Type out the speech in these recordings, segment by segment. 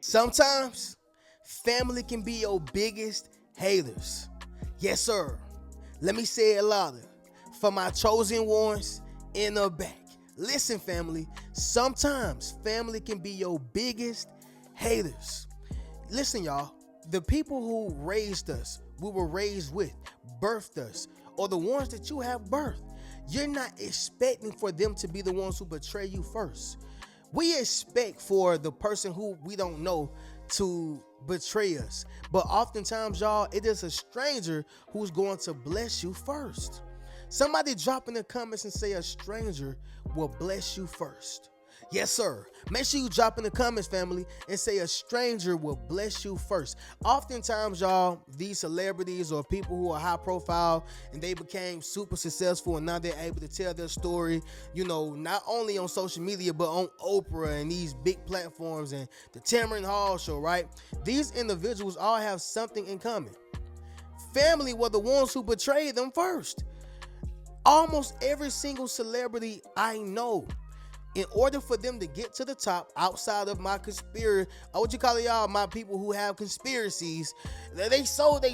Sometimes family can be your biggest haters. Yes, sir. Let me say it louder. For my chosen ones in the back. Listen, family. Sometimes family can be your biggest haters. Listen, y'all. The people who raised us, we were raised with, birthed us, or the ones that you have birthed, you're not expecting for them to be the ones who betray you first. We expect for the person who we don't know to betray us. But oftentimes, y'all, it is a stranger who's going to bless you first. Somebody drop in the comments and say a stranger will bless you first. Yes, sir. Make sure you drop in the comments, family, and say a stranger will bless you first. Oftentimes, y'all, these celebrities or people who are high profile and they became super successful and now they're able to tell their story, not only on social media, but on Oprah and these big platforms and the Tamron Hall show, right? These individuals all have something in common. Family were the ones who betrayed them first. Almost every single celebrity I know, in order for them to get to the top, outside of my what you call it, y'all, my people who have conspiracies, they sold,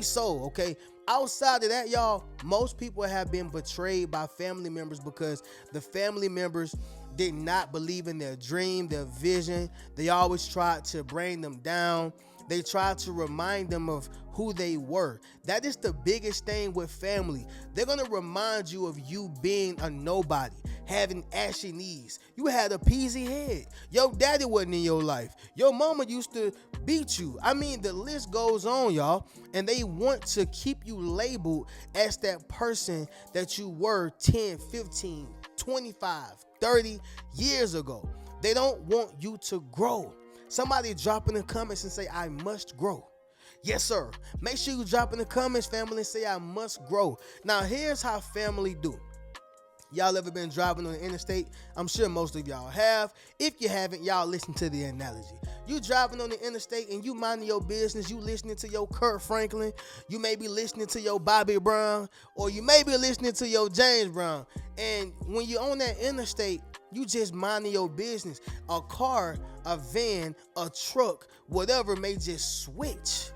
okay? Outside of that, y'all, most people have been betrayed by family members because the family members did not believe in their dream, their vision. They always tried to bring them down. They tried to remind them of who they were. That is the biggest thing with family. They're going to remind you of you being a nobody, having ashy knees. You had a peasy head. Your daddy wasn't in your life. Your mama used to beat you. I mean, the list goes on, y'all. And they want to keep you labeled as that person that you were 10, 15, 25, 30 years ago. They don't want you to grow. Somebody drop in the comments and say, I must grow. Yes, sir. Make sure you drop in the comments, family, and say, I must grow. Now, here's how family do. Y'all ever been driving on the interstate? I'm sure most of y'all have. If you haven't, y'all listen to the analogy. You driving on the interstate and you minding your business. You listening to your Kurt Franklin. You may be listening to your Bobby Brown, or you may be listening to your James Brown. And when you're on that interstate, you just minding your business. A car, a van, a truck, whatever may just switch.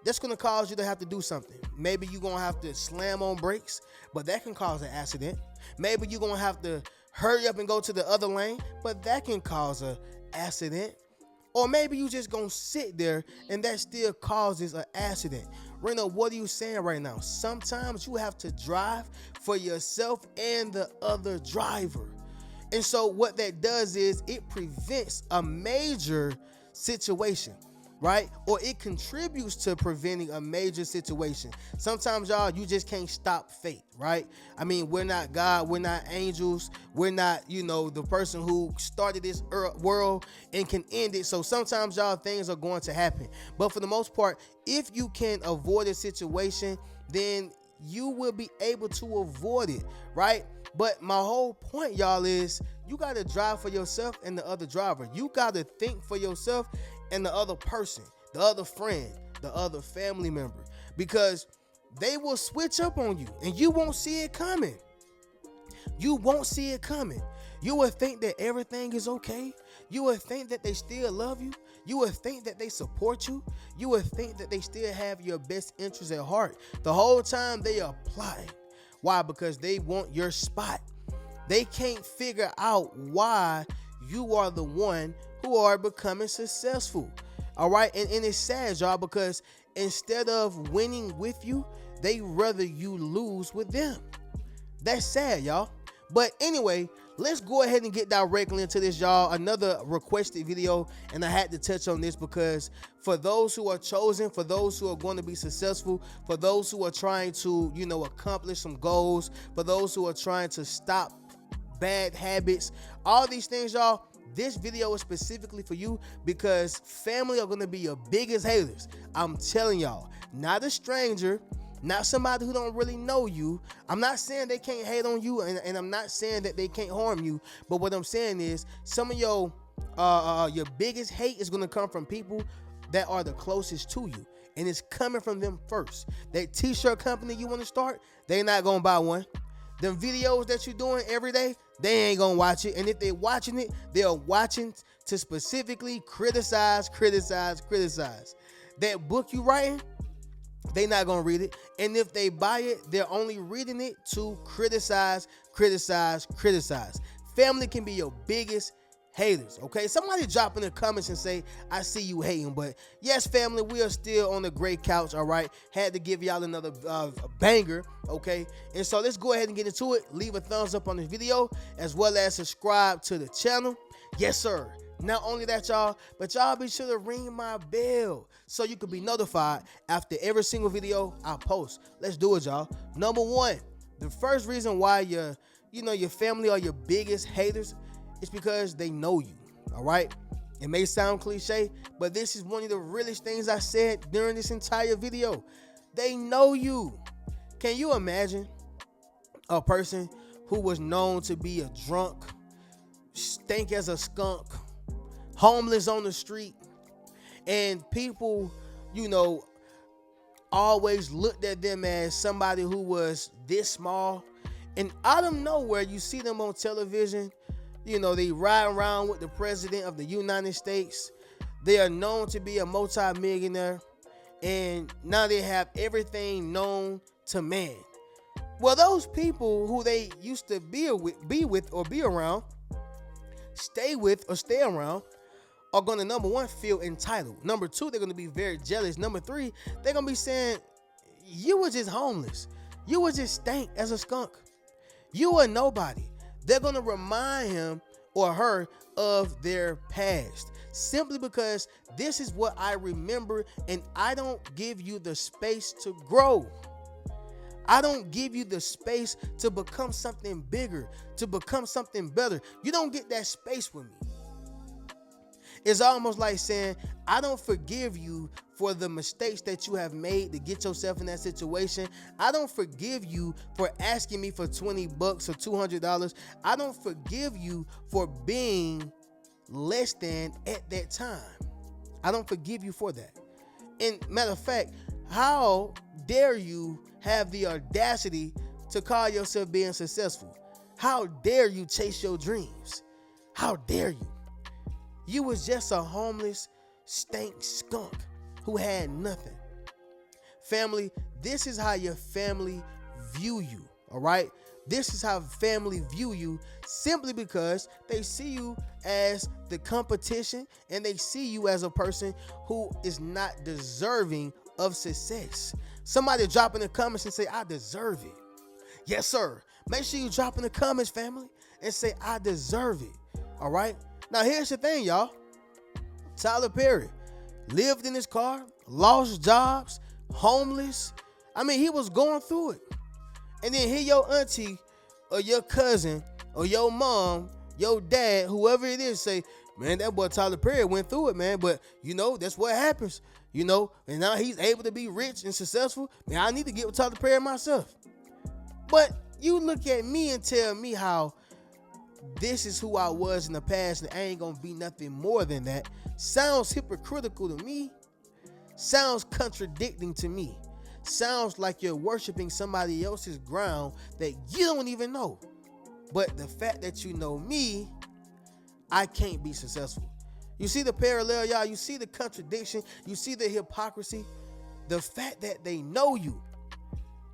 That's going to cause you to have to do something. Maybe you're going to have to slam on brakes, but that can cause an accident. Maybe you're going to have to hurry up and go to the other lane, but that can cause an accident. Or maybe you just going to sit there and that still causes an accident. Reno, what are you saying right now? Sometimes you have to drive for yourself and the other driver. And so what that does is it prevents a major situation, right? Or it contributes to preventing a major situation. Sometimes, y'all, you just can't stop fate, right? I mean, we're not God, we're not angels, we're not, the person who started this world and can end it. So sometimes, y'all, things are going to happen. But for the most part, if you can avoid a situation, then you will be able to avoid it, right? But my whole point, y'all, is you got to drive for yourself and the other driver. You got to think for yourself and the other person, the other friend, the other family member, because they will switch up on you and you won't see it coming. You won't see it coming. You will think that everything is okay. You will think that they still love you. You will think that they support you. You will think that they still have your best interests at heart. The whole time they are plotting. Why? Because they want your spot. They can't figure out why you are the one who are becoming successful. All right. And it's sad, y'all, because instead of winning with you, they rather you lose with them. That's sad, y'all. But anyway, let's go ahead and get directly into this, y'all. Another requested video, and I had to touch on this because for those who are chosen, for those who are going to be successful, for those who are trying to, accomplish some goals, for those who are trying to stop bad habits, all these things, y'all, this video is specifically for you because family are going to be your biggest haters. I'm telling y'all, not a stranger, not somebody who don't really know you. I'm not saying they can't hate on you, and I'm not saying that they can't harm you. But what I'm saying is some of your biggest hate is going to come from people that are the closest to you. And it's coming from them first. That t-shirt company you want to start, they're not going to buy one. Them videos that you're doing every day, they ain't gonna watch it. And if they're watching it, they're watching to specifically criticize. That book you writing, they not gonna read it. And if they buy it, they're only reading it to criticize. Family can be your biggest haters, okay? Somebody drop in the comments and say, I see you hating. But yes, family, we are still on the great couch, all right? Had to give y'all another banger, okay? And so let's go ahead and get into it. Leave a thumbs up on this video, as well as subscribe to the channel. Yes, sir. Not only that, y'all, but y'all be sure to ring my bell so you can be notified after every single video I post. Let's do it, y'all. Number one, the first reason why your family are your biggest haters is because they know you, all right? It may sound cliche, but this is one of the realest things I said during this entire video. They know you. Can you imagine a person who was known to be a drunk, stink as a skunk, homeless on the street, and people, always looked at them as somebody who was this small, and out of nowhere you see them on television. They ride around with the president of the United States. They are known to be a multi-millionaire, and now they have everything known to man. Well, those people who they used to be with or be around, stay with or stay around, are going to, number one, feel entitled. Number two, they're going to be very jealous. Number three, they're going to be saying, you were just homeless. You were just stank as a skunk. You were nobody. They're going to remind him or her of their past, simply because this is what I remember, and I don't give you the space to grow. I don't give you the space to become something bigger, to become something better. You don't get that space with me. It's almost like saying, I don't forgive you for the mistakes that you have made to get yourself in that situation. I don't forgive you for asking me for $20 or $200. I don't forgive you for being less than at that time. I don't forgive you for that. And matter of fact, how dare you have the audacity to call yourself being successful? How dare you chase your dreams? How dare you? You was just a homeless stank skunk who had nothing. Family, this is how your family view you, all right? This is how family view you, simply because they see you as the competition, and they see you as a person who is not deserving of success. Somebody drop in the comments and say, I deserve it. Yes, sir. Make sure you drop in the comments, family, and say, I deserve it, all right? Now, here's the thing, y'all. Tyler Perry lived in his car, lost jobs, homeless. I mean, he was going through it. And then here your auntie or your cousin or your mom, your dad, whoever it is, say, man, that boy Tyler Perry went through it, man. But, that's what happens, and now he's able to be rich and successful. Man, I need to get with Tyler Perry myself. But you look at me and tell me how this is who I was in the past, and I ain't gonna be nothing more than that. Sounds hypocritical to me. Sounds contradicting to me. Sounds like you're worshiping somebody else's ground that you don't even know. But the fact that you know me, I can't be successful. You see the parallel, y'all? You see the contradiction? You see the hypocrisy? The fact that they know you,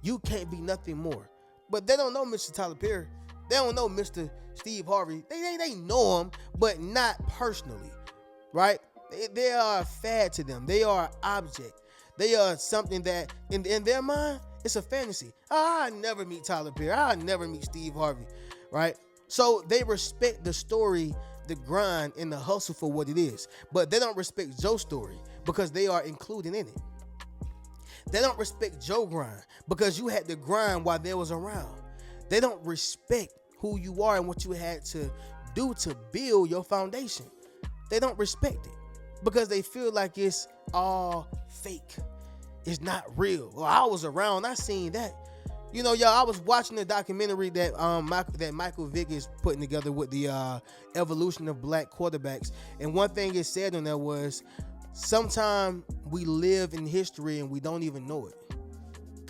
you can't be nothing more. But they don't know Mr. Tyler Perry. They don't know Mr. Steve Harvey. They know him, but not personally, right? They are a fad to them. They are an object. They are something that, in their mind, it's a fantasy. I'll never meet Tyler Perry. I'll never meet Steve Harvey, right? So they respect the story, the grind, and the hustle for what it is. But they don't respect Joe's story because they are included in it. They don't respect Joe grind because you had to grind while they was around. They don't respect who you are and what you had to do to build your foundation. They don't respect it because they feel like it's all fake. It's not real. Well, I was around. I seen that. Y'all, I was watching the documentary that Michael Vick is putting together with the evolution of black quarterbacks. And one thing it said on there was, sometimes we live in history and we don't even know it.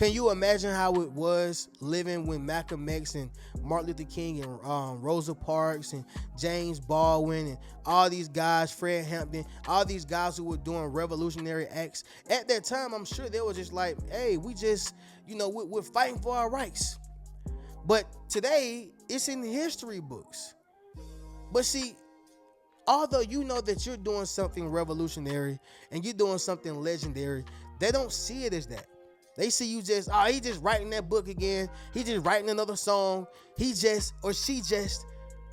Can you imagine how it was living when Malcolm X and Martin Luther King and Rosa Parks and James Baldwin and all these guys, Fred Hampton, all these guys who were doing revolutionary acts? At that time, I'm sure they were just like, hey, we just, we're fighting for our rights. But today, it's in history books. But see, although you know that you're doing something revolutionary and you're doing something legendary, they don't see it as that. They see you just, he just writing that book again. He just writing another song. He just, or she just,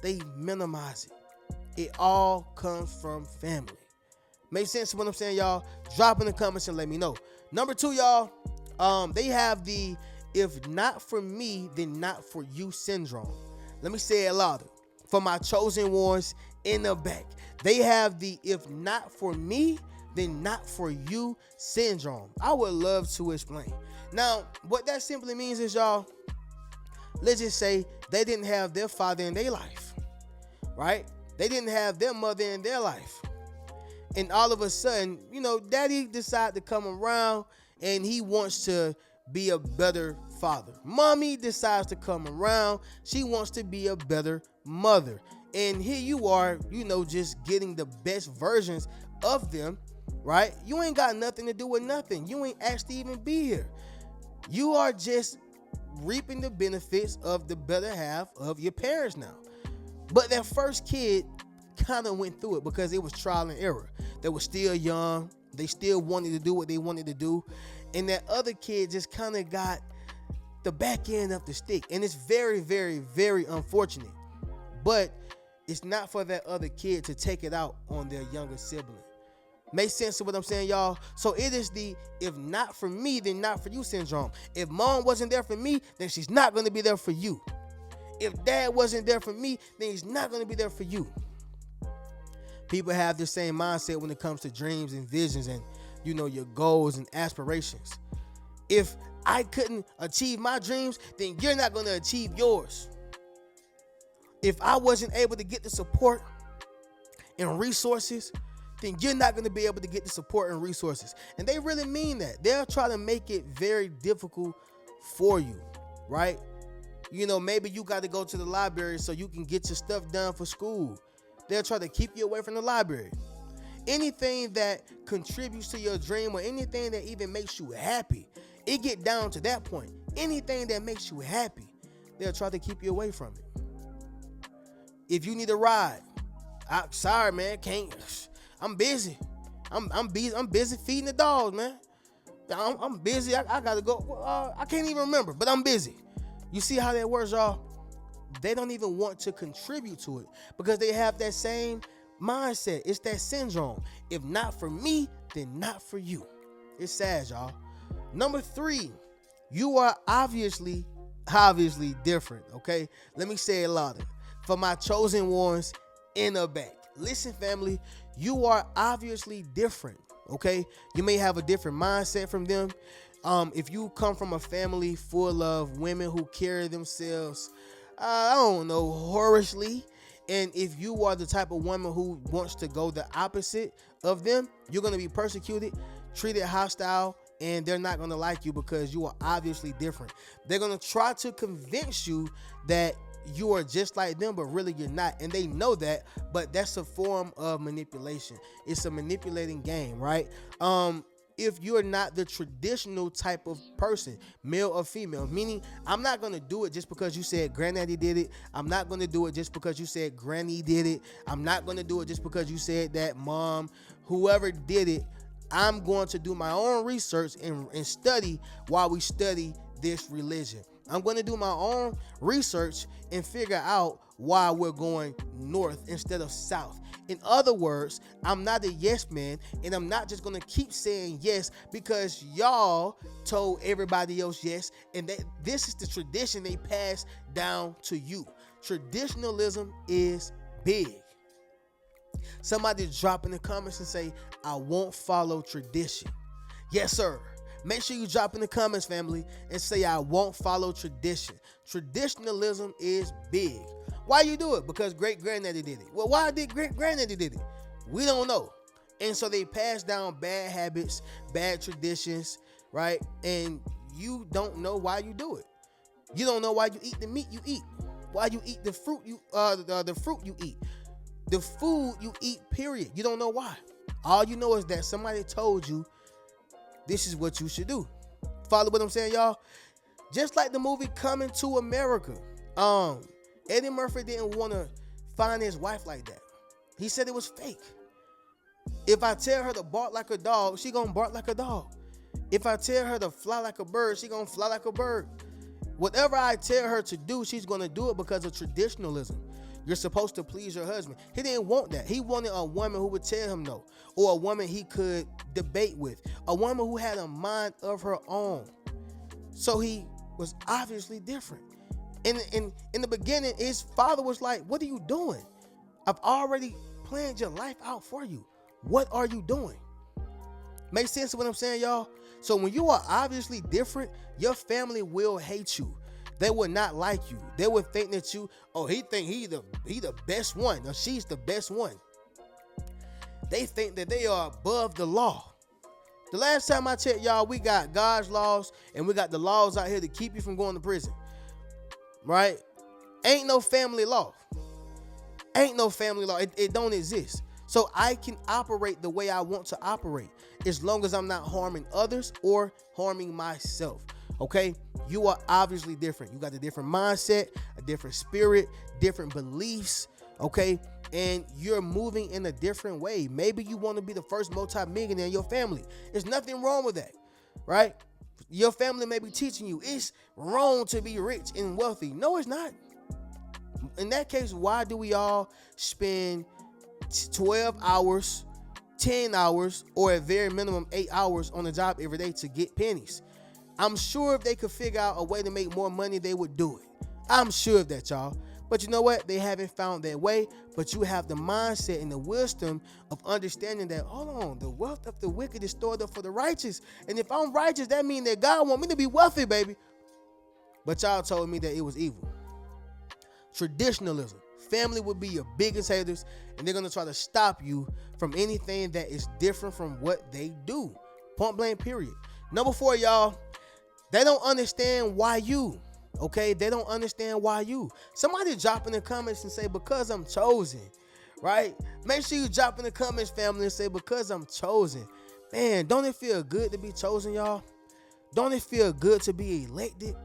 they minimize it. It all comes from family. Make sense of what I'm saying, y'all? Drop in the comments and let me know. Number 2, y'all, they have the if not for me, then not for you syndrome. Let me say it louder. For my chosen ones in the back. They have the if not for me, then not for you syndrome. I would love to explain. Now, what that simply means is, y'all, let's just say they didn't have their father in their life, right? They didn't have their mother in their life. And all of a sudden, daddy decided to come around and he wants to be a better father. Mommy decides to come around. She wants to be a better mother. And here you are, just getting the best versions of them, right? You ain't got nothing to do with nothing. You ain't asked to even be here. You are just reaping the benefits of the better half of your parents now. But that first kid kind of went through it because it was trial and error. They were still young. They still wanted to do what they wanted to do. And that other kid just kind of got the back end of the stick. And it's very, very, very unfortunate. But it's not for that other kid to take it out on their younger sibling. Make sense to what I'm saying, y'all? So it is the if not for me, then not for you syndrome. If mom wasn't there for me, then she's not going to be there for you. If dad wasn't there for me, then he's not going to be there for you. People have the same mindset when it comes to dreams and visions and, your goals and aspirations. If I couldn't achieve my dreams, then you're not going to achieve yours. If I wasn't able to get the support and resources, then you're not going to be able to get the support and resources. And they really mean that. They'll try to make it very difficult for you, right? Maybe you got to go to the library so you can get your stuff done for school. They'll try to keep you away from the library. Anything that contributes to your dream or anything that even makes you happy, it get down to that point. Anything that makes you happy, they'll try to keep you away from it. If you need a ride, sorry, man, can't. I'm busy. I'm busy. I'm busy feeding the dogs, man. I'm busy. I gotta go. I can't even remember, but I'm busy. You see how that works, y'all? They don't even want to contribute to it because they have that same mindset. It's that syndrome. If not for me, then not for you. It's sad, y'all. Number 3, you are obviously different, okay? Let me say it louder. For my chosen ones in the back. Listen, family, you are obviously different, okay? You may have a different mindset from them. If you come from a family full of women who carry themselves, whorishly, and if you are the type of woman who wants to go the opposite of them, you're going to be persecuted, treated hostile, and they're not going to like you because you are obviously different. They're going to try to convince you that you are just like them, but really you're not. And they know that, but that's a form of manipulation. It's a manipulating game, right? If you're not the traditional type of person, male or female, meaning I'm not going to do it just because you said granddaddy did it. I'm not going to do it just because you said granny did it. I'm not going to do it just because you said that mom, whoever did it. I'm going to do my own research and study while we study this religion. I'm going to do my own research and figure out why we're going north instead of south. In other words, I'm not a yes man, and I'm not just going to keep saying yes because y'all told everybody else yes, and this is the tradition they pass down to you. Traditionalism is big. Somebody drop in the comments and say, I won't follow tradition. Yes, sir. Make sure you drop in the comments, family, and say, I won't follow tradition. Traditionalism is big. Why you do it? Because great-granddaddy did it. Well, why did great-granddaddy did it? We don't know. And so they pass down bad habits, bad traditions, right? And you don't know why you do it. You don't know why you eat the meat you eat, why you eat the fruit the fruit you eat, the food you eat, period. You don't know why. All you know is that somebody told you this is what you should do. Follow what I'm saying, y'all? Just like the movie Coming to America. Eddie Murphy didn't want to find his wife like that. He said it was fake. If I tell her to bark like a dog, she gonna bark like a dog. If I tell her to fly like a bird, she gonna fly like a bird. Whatever I tell her to do, she's gonna do it because of traditionalism. You're supposed to please your husband. He didn't want that. He wanted a woman who would tell him no, or a woman he could debate with, a woman who had a mind of her own. So he was obviously different. In the beginning, his father was like, what are you doing? I've already planned your life out for you. What are you doing? Make sense of what I'm saying, y'all? So when you are obviously different, your family will hate you. They will not like you. They will think that he think he the best one, or she's the best one. They think that they are above the law. The last time I checked, y'all, we got God's laws and we got the laws out here to keep you from going to prison. Right? Ain't no family law. Ain't no family law. It don't exist. So I can operate the way I want to operate as long as I'm not harming others or harming myself. Okay? You are obviously different. You got a different mindset, a different spirit, different beliefs. Okay? And you're moving in a different way. Maybe you want to be the first multi-millionaire in your family. There's nothing wrong with that. Right? Your family may be teaching you it's wrong to be rich and wealthy. No, it's not. In that case, why do we all spend 12 hours, 10 hours, or at very minimum 8 hours on the job every day to get pennies? I'm sure if they could figure out a way to make more money, they would do it. I'm sure of that, y'all. But you know what? They haven't found that way. But you have the mindset and the wisdom of understanding that, hold on, the wealth of the wicked is stored up for the righteous. And if I'm righteous, that means that God wants me to be wealthy, baby. But y'all told me that it was evil. Traditionalism. Family would be your biggest haters, and they're going to try to stop you from anything that is different from what they do. Point blank, period. Number 4, y'all, they don't understand why you. Okay, they don't understand why you. Somebody drop in the comments and say, because I'm chosen, right? Make sure you drop in the comments, family, and say, because I'm chosen. Man, don't it feel good to be chosen, y'all? Don't it feel good to be elected?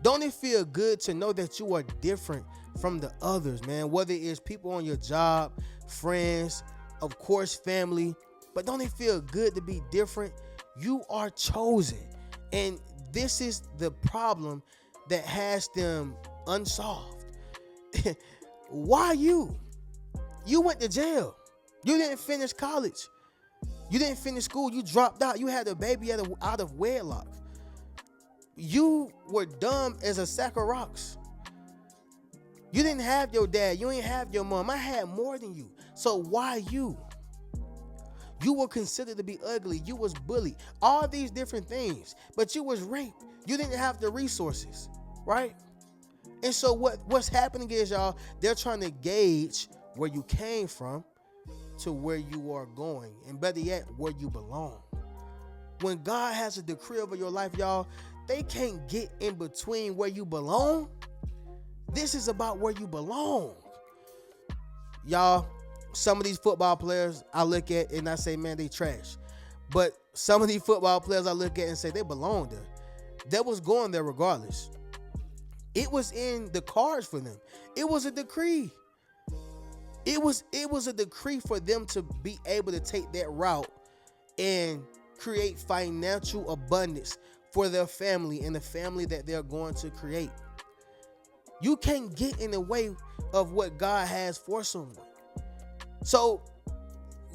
Don't it feel good to know that you are different from the others, man? Whether it's people on your job, friends, of course, family. But don't it feel good to be different? You are chosen. And this is the problem that has them unsolved. Why you? You went to jail. You didn't finish college. You didn't finish school. You dropped out. You had a baby out of wedlock. You were dumb as a sack of rocks. You didn't have your dad. You ain't have your mom. I had more than you. So why you? You were considered to be ugly. You was bullied. All these different things. But you was raped. You didn't have the resources. Right? And so what's happening is, y'all, they're trying to gauge where you came from to where you are going. And better yet, where you belong. When God has a decree over your life, y'all, they can't get in between where you belong. This is about where you belong. Y'all, some of these football players I look at and I say, man, they trash. But some of these football players I look at and say they belong there. They was going there regardless. It was in the cards for them. It was a decree. It was a decree for them to be able to take that route and create financial abundance for their family and the family that they're going to create. You can't get in the way of what God has for someone. So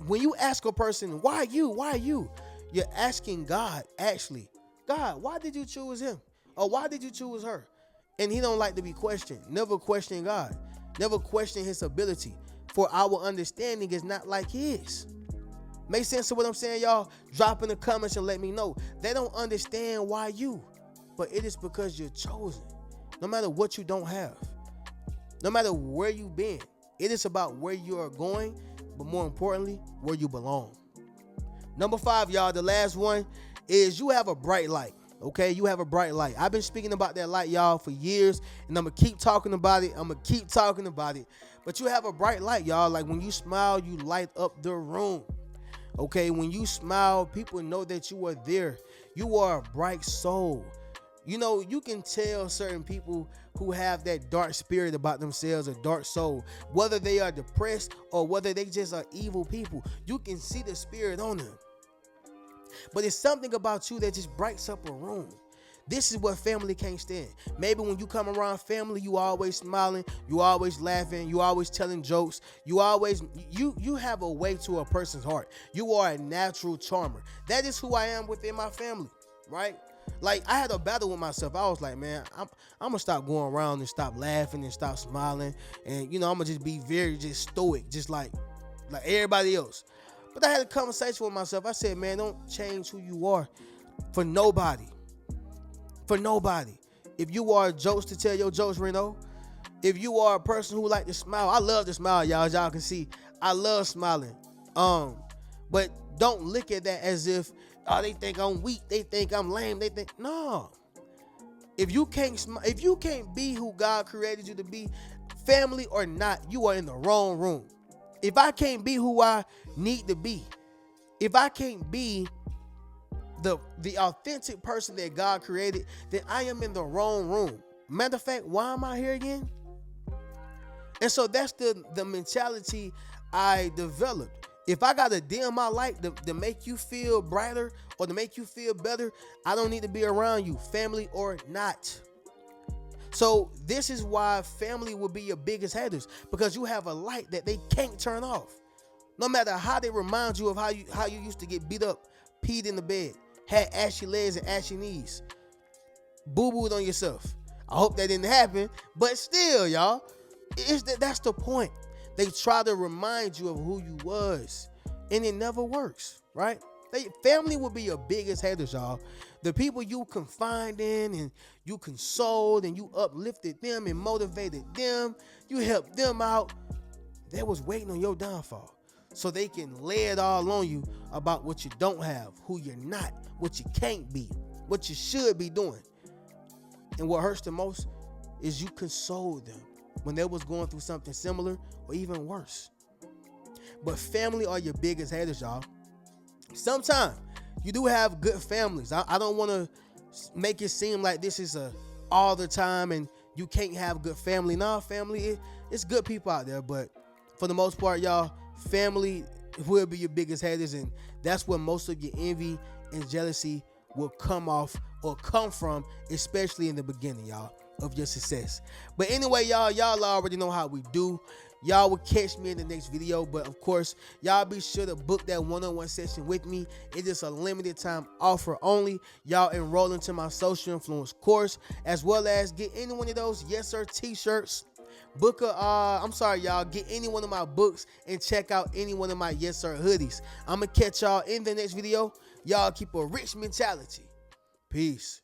when you ask a person, why you? Why you? You're asking God, actually, God, why did you choose him? Or why did you choose her? And he don't like to be questioned. Never question God. Never question his ability. For our understanding is not like his. Make sense of what I'm saying, y'all? Drop in the comments and let me know. They don't understand why you. But it is because you're chosen. No matter what you don't have. No matter where you've been. It is about where you are going. But more importantly, where you belong. Number 5, y'all, the last one is you have a bright light. Okay, you have a bright light. I've been speaking about that light, y'all, for years, and I'm gonna keep talking about it. But you have a bright light, y'all. Like when you smile, you light up the room. Okay, when you smile, people know that you are there. You are a bright soul. You know, you can tell certain people who have that dark spirit about themselves, a dark soul, whether they are depressed or whether they just are evil people. You can see the spirit on them. But it's something about you that just brights up a room. This is what family can't stand. Maybe when you come around family, you always smiling, you always laughing, you always telling jokes, you have a way to a person's heart. You are a natural charmer. That is who I am within my family, right? Like, I had a battle with myself. I was like, man, I'm gonna stop going around and stop laughing and stop smiling, and I'm gonna just be very just stoic, just like everybody else. But I had a conversation with myself. I said, man, don't change who you are for nobody. For nobody. If you are jokes to tell your jokes, Reno, if you are a person who like to smile, I love to smile, y'all. As y'all can see, I love smiling. But don't look at that as if, oh, they think I'm weak, they think I'm lame, they think, no. If you can't be who God created you to be, family or not, you are in the wrong room. If I can't be who I need to be, if I can't be the authentic person that God created, then I am in the wrong room. Matter of fact, why am I here again? And so that's the mentality I developed. If I gotta dim my light to make you feel brighter or to make you feel better, I don't need to be around you, family or not. So this is why family will be your biggest haters, because you have a light that they can't turn off. No matter how they remind you of how you used to get beat up, peed in the bed, had ashy legs and ashy knees, boo-booed on yourself. I hope that didn't happen, but still, y'all, that's the point. They try to remind you of who you was, and it never works, right? Family will be your biggest haters, y'all. The people you confide in and you consoled and you uplifted them and motivated them, you helped them out, they was waiting on your downfall so they can lay it all on you about what you don't have, who you're not, what you can't be, what you should be doing. And what hurts the most is you consoled them when they was going through something similar or even worse. But family are your biggest haters, y'all. Sometimes you do have good families. I don't want to make it seem like this is all the time and you can't have good family. Nah, family, it's good people out there, but for the most part, y'all, family will be your biggest haters, and that's where most of your envy and jealousy will come off or come from, especially in the beginning, y'all, of your success. But anyway, y'all already know how we do. Y'all will catch me in the next video, but of course, y'all be sure to book that one-on-one session with me. It is a limited time offer only. Y'all enroll into my social influence course, as well as get any one of those Yes Sir t-shirts. Get any one of my books and check out any one of my Yes Sir hoodies. I'm gonna catch y'all in the next video. Y'all keep a rich mentality. Peace.